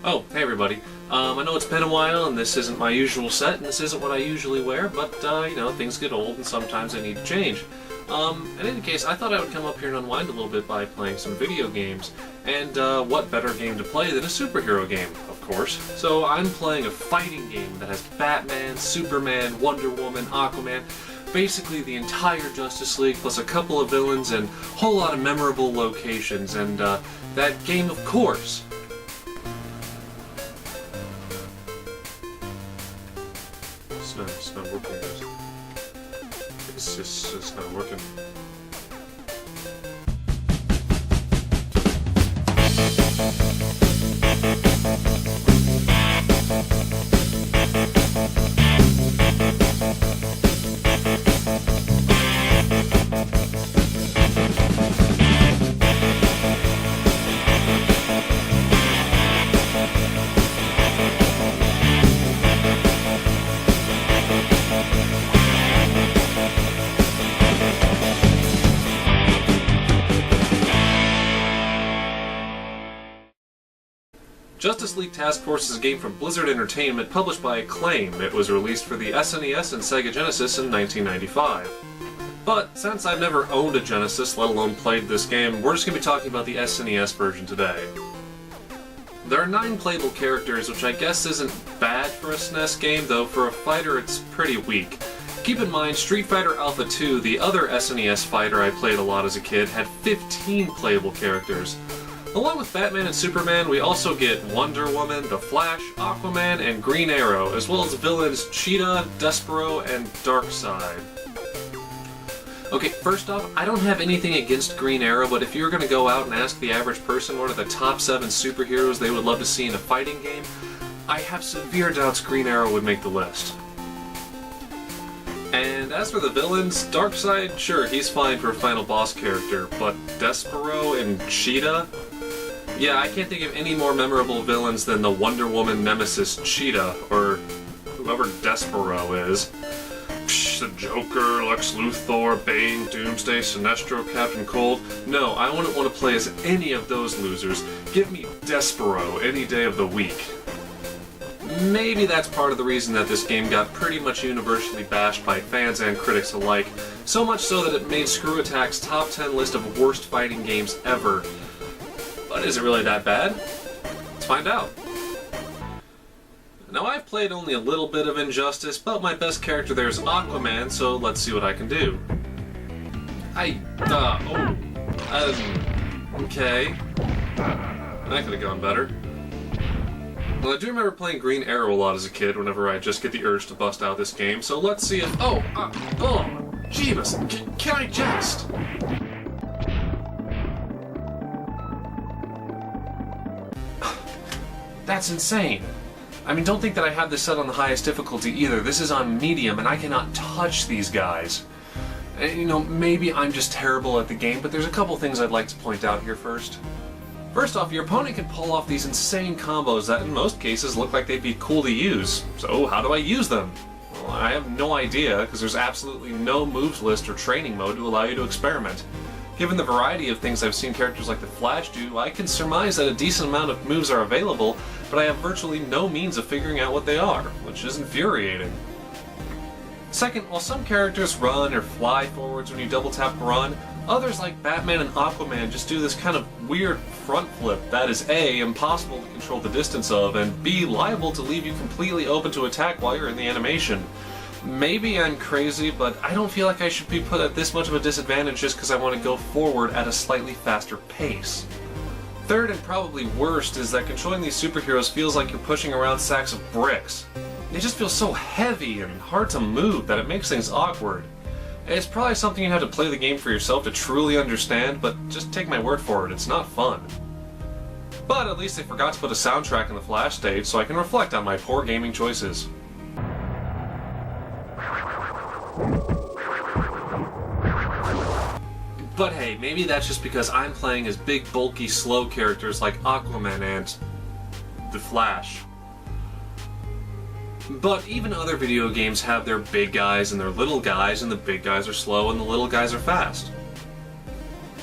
Oh, hey everybody. I know it's been a while and this isn't my usual set and this isn't what I usually wear, but, you know, things get old and sometimes they need to change. In any case, I thought I would come up here and unwind a little bit by playing some video games. And, what better game to play than a superhero game, of course. So I'm playing a fighting game that has Batman, Superman, Wonderwoman, Aquaman, basically the entire Justice League, plus a couple of villains and a whole lot of memorable locations, and, that game, of course, it's not working, guys. It's not working. Justice League Task Force is a game from Blizzard Entertainment published by Acclaim. It was released for the SNES and Sega Genesis in 1995. But since I've never owned a Genesis, let alone played this game, we're just going to be talking about the SNES version today. There are 9 playable characters, which I guess isn't bad for a SNES game, though for a fighter it's pretty weak. Keep in mind, Street Fighter Alpha 2, the other SNES fighter I played a lot as a kid, had 15 playable characters. Along with Batman and Superman, we also get Wonder Woman, The Flash, Aquaman, and Green Arrow, as well as villains Cheetah, Despero, and Darkseid. Okay, first off, I don't have anything against Green Arrow, but if you were going to go out and ask the average person what are the top 7 superheroes they would love to see in a fighting game, I have severe doubts Green Arrow would make the list. And as for the villains, Darkseid, sure, he's fine for a final boss character, but Despero and Cheetah? Yeah, I can't think of any more memorable villains than the Wonder Woman nemesis Cheetah, or whoever Despero is. Psh, the Joker, Lex Luthor, Bane, Doomsday, Sinestro, Captain Cold. No, I wouldn't want to play as any of those losers. Give me Despero any day of the week. Maybe that's part of the reason that this game got pretty much universally bashed by fans and critics alike, so much so that it made Screw Attack's top 10 list of worst fighting games ever. But is it really that bad? Let's find out. Now, I've played only a little bit of Injustice, but my best character there is Aquaman, so let's see what I can do. Okay. That could have gone better. Well, I do remember playing Green Arrow a lot as a kid whenever I just get the urge to bust out this game, so let's see if... Jeebus, can I just... That's insane. I mean, don't think that I have this set on the highest difficulty either. This is on medium, and I cannot touch these guys. And, you know, maybe I'm just terrible at the game, but there's a couple things I'd like to point out here first. First off, your opponent can pull off these insane combos that in most cases look like they'd be cool to use. So how do I use them? Well, I have no idea, because there's absolutely no moves list or training mode to allow you to experiment. Given the variety of things I've seen characters like the Flash do, I can surmise that a decent amount of moves are available, but I have virtually no means of figuring out what they are, which is infuriating. Second, while some characters run or fly forwards when you double tap run, others like Batman and Aquaman just do this kind of weird front flip that is A, impossible to control the distance of, and B, liable to leave you completely open to attack while you're in the animation. Maybe I'm crazy, but I don't feel like I should be put at this much of a disadvantage just because I want to go forward at a slightly faster pace. Third, and probably worst, is that controlling these superheroes feels like you're pushing around sacks of bricks. They just feel so heavy and hard to move that it makes things awkward. It's probably something you have to play the game for yourself to truly understand, but just take my word for it, it's not fun. But at least they forgot to put a soundtrack in the Flash stage, so I can reflect on my poor gaming choices. But hey, maybe that's just because I'm playing as big, bulky, slow characters like Aquaman and the Flash. But even other video games have their big guys and their little guys, and the big guys are slow and the little guys are fast.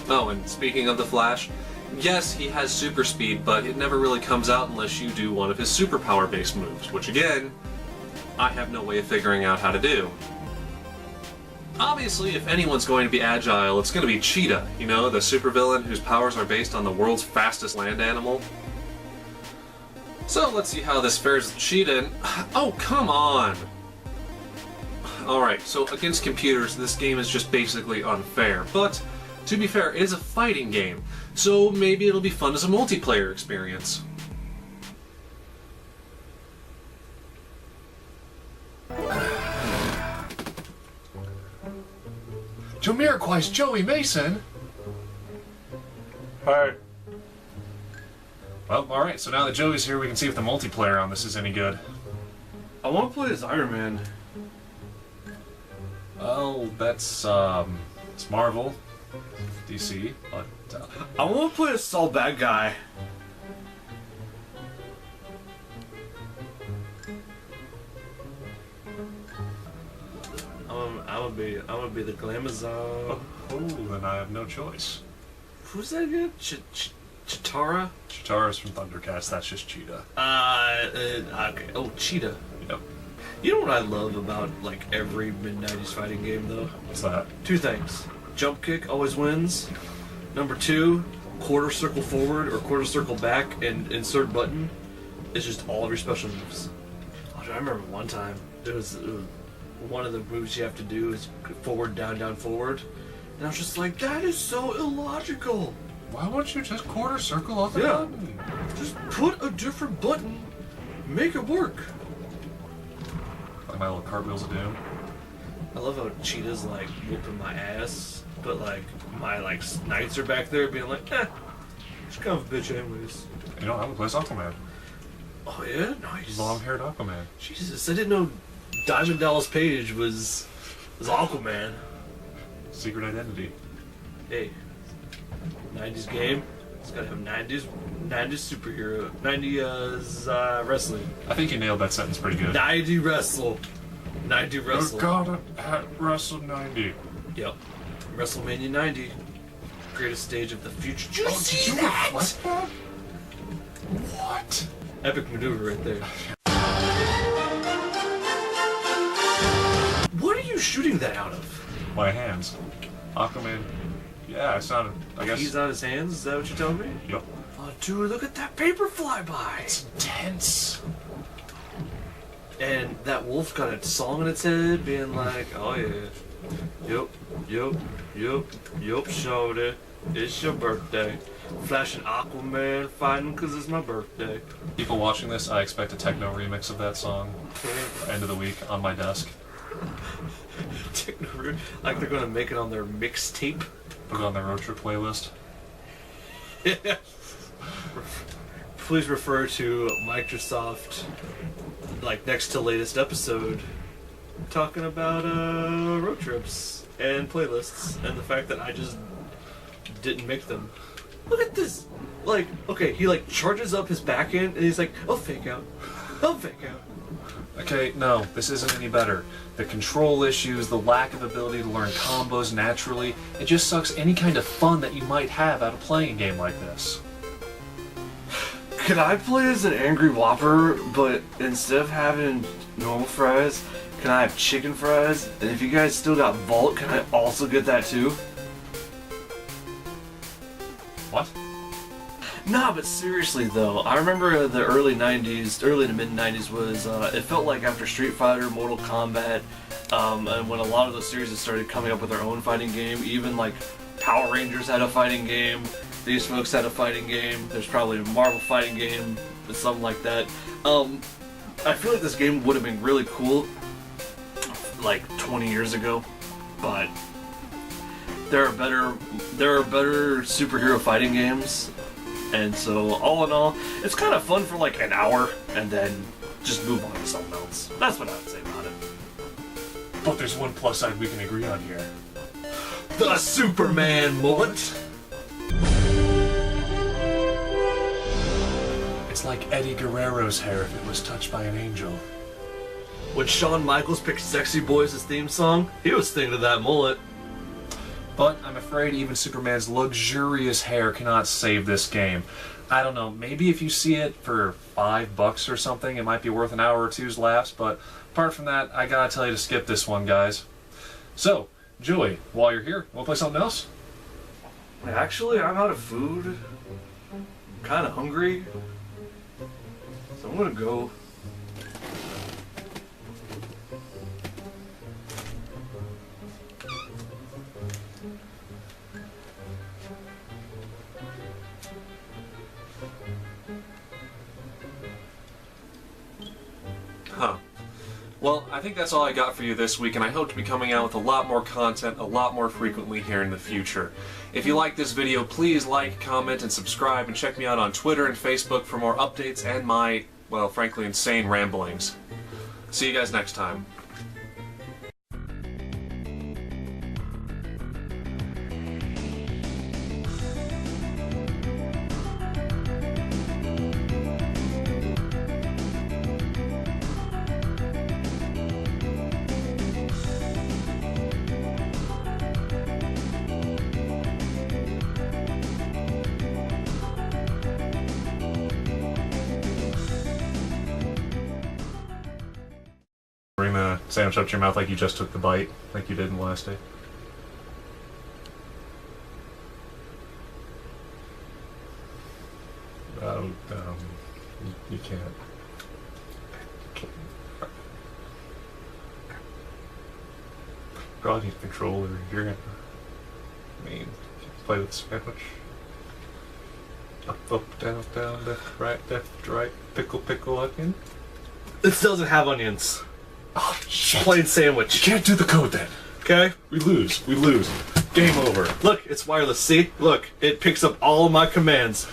Oh, and speaking of the Flash, Yes, he has super speed, but it never really comes out unless you do one of his superpower-based moves, which again, I have no way of figuring out how to do. Obviously, if anyone's going to be agile, it's going to be Cheetah, you know, the supervillain whose powers are based on the world's fastest land animal. So let's see how this fares with Cheetah. Oh, come on! Alright, so against computers, this game is just basically unfair. But, to be fair, it is a fighting game, so maybe it'll be fun as a multiplayer experience. Jamiroquai's Joey Mason? Hi. Well, alright, so now that Joey's here, we can see if the multiplayer on this is any good. I want to play as Iron Man. Well, that's, it's Marvel, DC, but, I want to play as Saul Bad Guy. I'm gonna be the Glamazon. oh, then I have no choice. Who's that again? Cheetah? Cheetah's from Thundercats, that's just Cheetah. Okay. Oh, Cheetah. Yep. You know what I love about like every mid-90s fighting game though? What's that? Two things. Jump kick always wins. Number two, quarter circle forward or quarter circle back and insert button is just all of your special moves. I remember one time it was one of the moves you have to do is forward, down, down, forward. And I was just like, that is so illogical. Why won't you just quarter circle off the button? Just put a different button, make it work. Like my little cartwheels of doom. I love how Cheetah's like whooping my ass, but like my like knights are back there being like, she's kind of a bitch anyways. You know, I would play as Aquaman. Oh yeah? Nice. Long-haired Aquaman. Jesus, I didn't know Diamond Dallas Page was Aquaman. Secret identity. Hey, 90s game. It's gotta have 90s superhero, 90s wrestling. I think you nailed that sentence pretty good. 90 wrestle. 90 wrestle. You gotta wrestle 90. Yep. WrestleMania 90. Greatest stage of the future. Did you see did you that? reflect that? What? Epic maneuver right there. What are you shooting that out of? My hands. Aquaman. Yeah, I sounded. I guess. He's on his hands? Is that what you're telling me? Yep. Oh, dude, look at that paper flyby. It's intense. And that wolf got a song in its head, being like, "Oh yeah, yup, shorty, it's your birthday. Flashing Aquaman, fighting 'cause it's my birthday." People watching this, I expect a techno remix of that song. End of the week on my desk. Like they're gonna make it on their mixtape. Put it on their road trip playlist. Please refer to Microsoft, like next to latest episode, talking about road trips and playlists and the fact that I just didn't make them. Look at this! Like, okay, he like charges up his back end and he's like, I'll fake out. Okay, no, this isn't any better. The control issues, the lack of ability to learn combos naturally, it just sucks any kind of fun that you might have out of playing a game like this. Could I play as an angry whopper, but instead of having normal fries, can I have chicken fries? And if you guys still got Vault, can I also get that too? What? Nah, but seriously though, I remember the early to mid 90s was, it felt like after Street Fighter, Mortal Kombat, and when a lot of those series started coming up with their own fighting game, even like Power Rangers had a fighting game, these folks had a fighting game, there's probably a Marvel fighting game, something like that. I feel like this game would have been really cool like 20 years ago, but there are better superhero fighting games. And so, all in all, it's kind of fun for like an hour, and then just move on to something else. That's what I would say about it. But there's one plus side we can agree on here. The Superman mullet! It's like Eddie Guerrero's hair if it was touched by an angel. When Shawn Michaels picked Sexy Boys' theme song, he was thinking of that mullet. but I'm afraid even Superman's luxurious hair cannot save this game. I don't know, maybe if you see it for $5 or something, it might be worth an hour or two's laughs, but apart from that, I gotta tell you to skip this one, guys. So, Joey, while you're here, wanna play something else? Actually, I'm out of food. I'm kind of hungry. So I'm gonna go. Huh. Well, I think that's all I got for you this week, and I hope to be coming out with a lot more content a lot more frequently here in the future. If you like this video, please like, comment, and subscribe, and check me out on Twitter and Facebook for more updates and my, well, frankly, insane ramblings. See you guys next time. Bring the sandwich up to your mouth like you just took the bite, like you did in the last day. You can't. Draw the controller. You're gonna. I mean, play with the sandwich. Up, down, left, right. Pickle again. This doesn't have onions. Oh, shit. Plain sandwich. You can't do the code then. Okay? We lose. Game over. Look, it's wireless. See? Look, it picks up all of my commands.